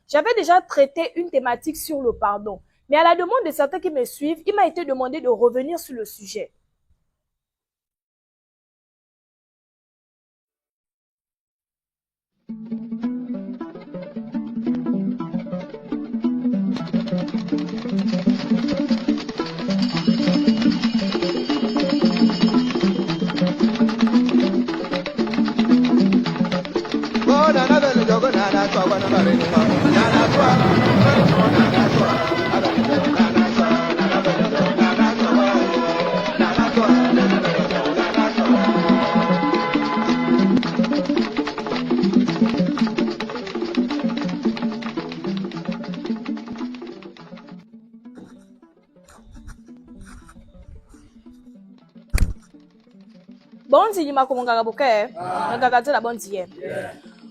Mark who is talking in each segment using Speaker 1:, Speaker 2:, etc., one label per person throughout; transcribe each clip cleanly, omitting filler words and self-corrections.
Speaker 1: J'avais déjà traité une thématique sur le pardon, mais à la demande de certains qui me suivent, il m'a été demandé de revenir sur le sujet.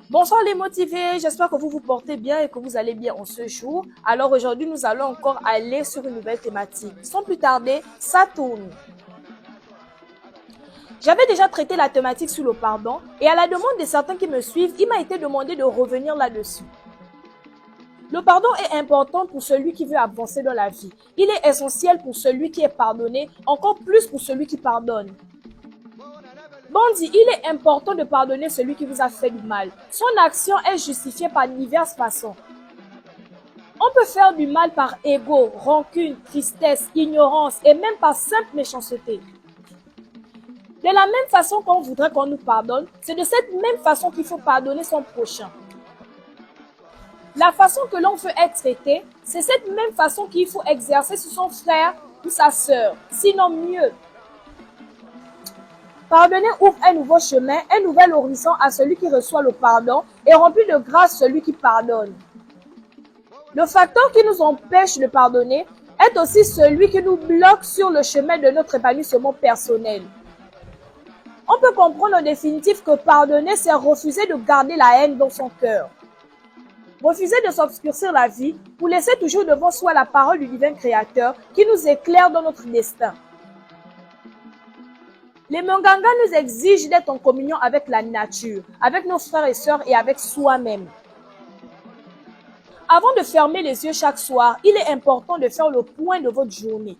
Speaker 1: Bonsoir les motivés, j'espère que vous vous portez bien et que vous allez bien en ce jour. Alors aujourd'hui, nous allons encore aller sur une nouvelle thématique. Sans plus tarder, ça tourne. J'avais déjà traité la thématique sur le pardon et à la demande de certains qui me suivent, il m'a été demandé de revenir là-dessus. Le pardon est important pour celui qui veut avancer dans la vie. Il est essentiel pour celui qui est pardonné, encore plus pour celui qui pardonne. Bandi, il est important de pardonner celui qui vous a fait du mal. Son action est justifiée par diverses façons. On peut faire du mal par ego, rancune, tristesse, ignorance et même par simple méchanceté. De la même façon qu'on voudrait qu'on nous pardonne, c'est de cette même façon qu'il faut pardonner son prochain. La façon que l'on veut être traité, c'est cette même façon qu'il faut exercer sur son frère ou sa sœur, sinon mieux. Pardonner ouvre un nouveau chemin, un nouvel horizon à celui qui reçoit le pardon et remplit de grâce celui qui pardonne. Le facteur qui nous empêche de pardonner est aussi celui qui nous bloque sur le chemin de notre épanouissement personnel. On peut comprendre en définitive que pardonner, c'est refuser de garder la haine dans son cœur. Refuser de s'obscurcir la vie pour laisser toujours devant soi la parole du divin créateur qui nous éclaire dans notre destin. Les Manganga nous exigent d'être en communion avec la nature, avec nos frères et sœurs et avec soi-même. Avant de fermer les yeux chaque soir, il est important de faire le point de votre journée.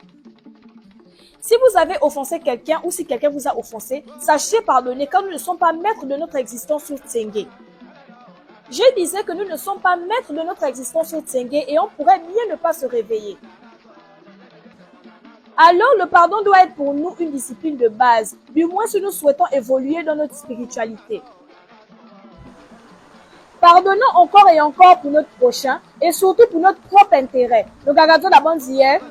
Speaker 1: Si vous avez offensé quelqu'un ou si quelqu'un vous a offensé, sachez pardonner car nous ne sommes pas maîtres de notre existence sur Tsenge. Je disais que nous ne sommes pas maîtres de notre existence sur Tsenge et on pourrait bien ne pas se réveiller. Alors, le pardon doit être pour nous une discipline de base, du moins si nous souhaitons évoluer dans notre spiritualité. Pardonnons encore et encore pour notre prochain et surtout pour notre propre intérêt. Le gagazo d'abord hier.